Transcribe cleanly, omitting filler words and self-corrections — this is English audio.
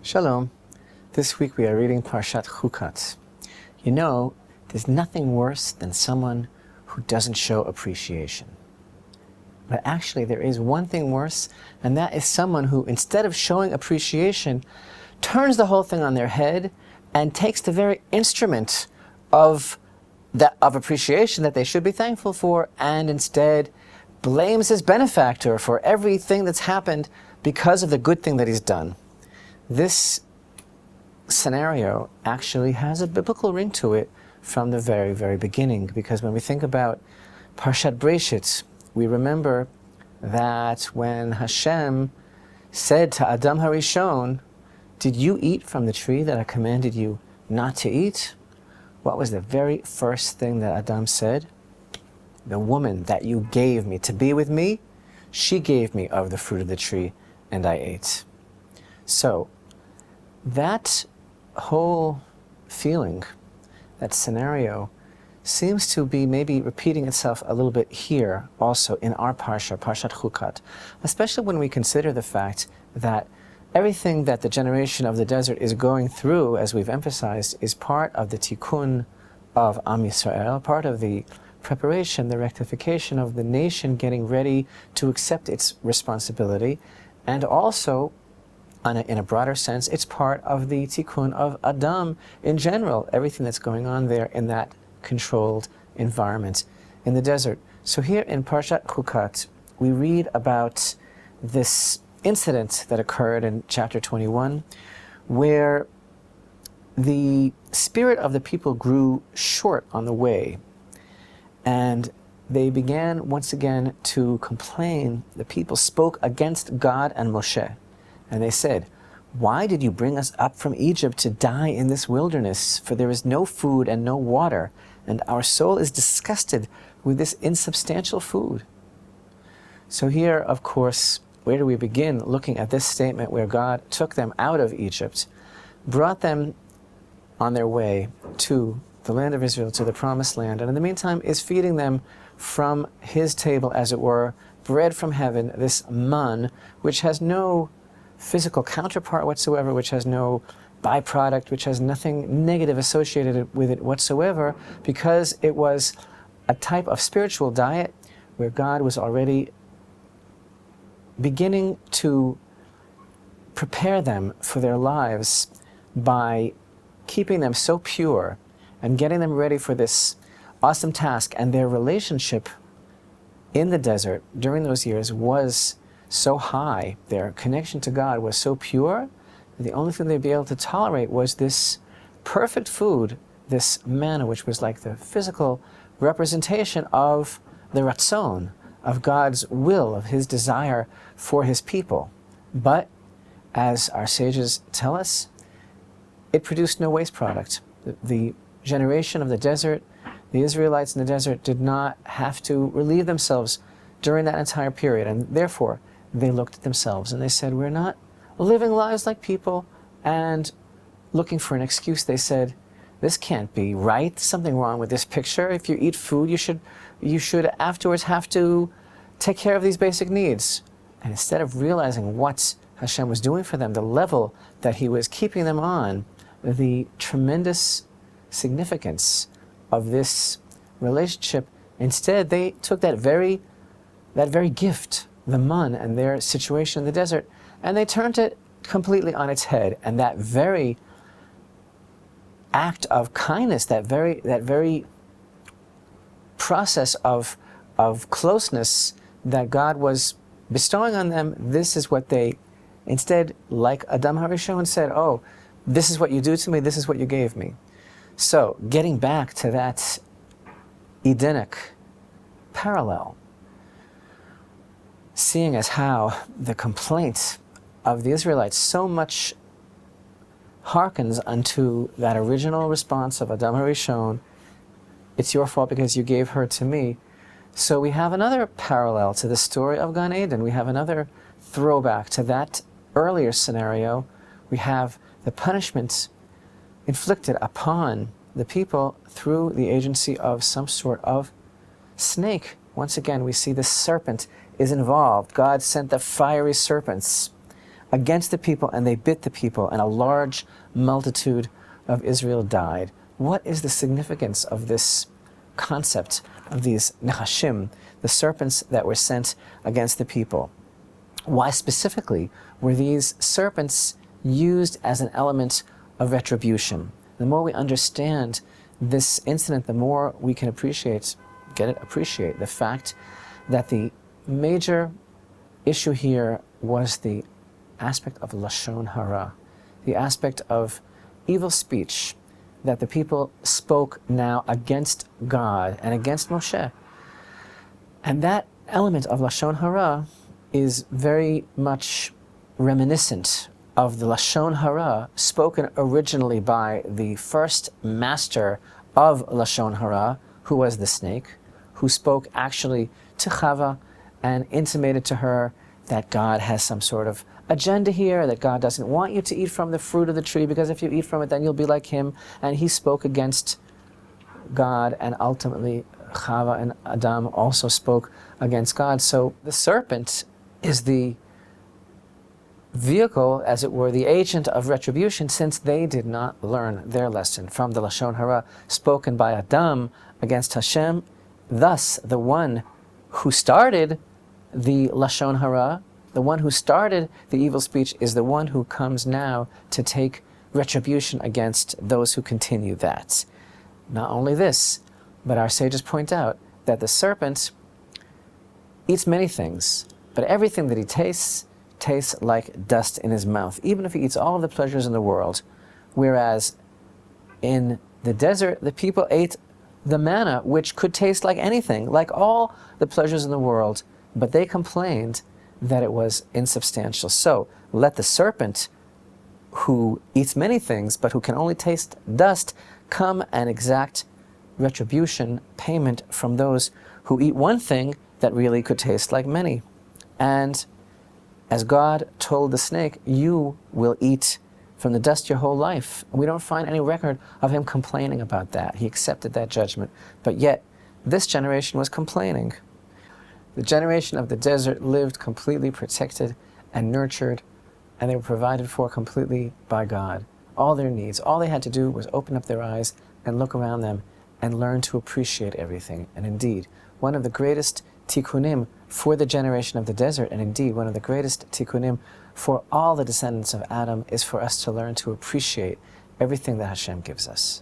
Shalom. This week we are reading Parashat Chukat. You know, there's nothing worse than someone who doesn't show appreciation. But actually there is one thing worse, and that is someone who, instead of showing appreciation, turns the whole thing on their head and takes the very instrument of appreciation that they should be thankful for, and instead blames his benefactor for everything that's happened because of the good thing that he's done. This scenario actually has a biblical ring to it from the very, very beginning, because when we think about Parashat Breshit, we remember that when Hashem said to Adam Harishon, "Did you eat from the tree that I commanded you not to eat?" What was the very first thing that Adam said? "The woman that you gave me to be with me, she gave me of the fruit of the tree, and I ate." So, that whole feeling, that scenario, seems to be maybe repeating itself a little bit here also in our Parsha, Parashat Chukat, especially when we consider the fact that everything that the generation of the desert is going through, as we've emphasized, is part of the tikkun of Am Yisrael, part of the preparation, the rectification of the nation getting ready to accept its responsibility, and also in a broader sense, it's part of the tikkun of Adam in general, everything that's going on there in that controlled environment in the desert. So here in Parashat Chukat, we read about this incident that occurred in chapter 21, where the spirit of the people grew short on the way, and they began once again to complain. The people spoke against God and Moshe. And they said, "Why did you bring us up from Egypt to die in this wilderness? For there is no food and no water, and our soul is disgusted with this insubstantial food." So here, of course, where do we begin looking at this statement where God took them out of Egypt, brought them on their way to the land of Israel, to the promised land, and in the meantime is feeding them from his table, as it were, bread from heaven, this man, which has no physical counterpart whatsoever, which has no byproduct, which has nothing negative associated with it whatsoever, because it was a type of spiritual diet where God was already beginning to prepare them for their lives by keeping them so pure and getting them ready for this awesome task. And their relationship in the desert during those years was so high, their connection to God was so pure, that the only thing they'd be able to tolerate was this perfect food, this manna, which was like the physical representation of the ratzon, of God's will, of his desire for his people. But, as our sages tell us, it produced no waste product. The generation of the desert, the Israelites in the desert, did not have to relieve themselves during that entire period, and therefore they looked at themselves and they said, "We're not living lives like people," and looking for an excuse, they said, "This can't be right, something wrong with this picture. If you eat food, you should afterwards have to take care of these basic needs." And instead of realizing what Hashem was doing for them, the level that he was keeping them on, the tremendous significance of this relationship, instead they took that very gift, the man, and their situation in the desert, and they turned it completely on its head. And that very act of kindness, that very process of closeness that God was bestowing on them, this is what they, instead, like Adam Harishon said, "Oh, this is what you do to me, this is what you gave me." So, getting back to that Edenic parallel, seeing as how the complaint of the Israelites so much hearkens unto that original response of Adam Harishon, "It's your fault because you gave her to me." So we have another parallel to the story of Gan Eden. We have another throwback to that earlier scenario. We have the punishment inflicted upon the people through the agency of some sort of snake. Once again, we see the serpent is involved. God sent the fiery serpents against the people, and they bit the people, and a large multitude of Israel died. What is the significance of this concept of these nechashim, the serpents that were sent against the people? Why specifically were these serpents used as an element of retribution? The more we understand this incident, the more we can appreciate the fact that the major issue here was the aspect of lashon hara, the aspect of evil speech that the people spoke now against God and against Moshe. And that element of lashon hara is very much reminiscent of the lashon hara spoken originally by the first master of lashon hara, who was the snake, who spoke actually to Chava and intimated to her that God has some sort of agenda here, that God doesn't want you to eat from the fruit of the tree, because if you eat from it, then you'll be like him. And he spoke against God, and ultimately Chava and Adam also spoke against God. So the serpent is the vehicle, as it were, the agent of retribution, since they did not learn their lesson from the lashon hara spoken by Adam against Hashem. Thus, the one who started the lashon hara, the one who started the evil speech, is the one who comes now to take retribution against those who continue that. Not only this, but our sages point out that the serpent eats many things, but everything that he tastes like dust in his mouth, even if he eats all of the pleasures in the world. Whereas in the desert, the people ate the manna, which could taste like anything, like all the pleasures in the world, but they complained that it was insubstantial. So let the serpent, who eats many things but who can only taste dust, come and exact retribution, payment from those who eat one thing that really could taste like many. And as God told the snake, you will eat from the dust your whole life. We don't find any record of him complaining about that. He accepted that judgment. But yet, this generation was complaining. The generation of the desert lived completely protected and nurtured, and they were provided for completely by God. All their needs, all they had to do was open up their eyes and look around them and learn to appreciate everything. And indeed, one of the greatest tikkunim for the generation of the desert, and indeed one of the greatest tikkunim for all the descendants of Adam, is for us to learn to appreciate everything that Hashem gives us.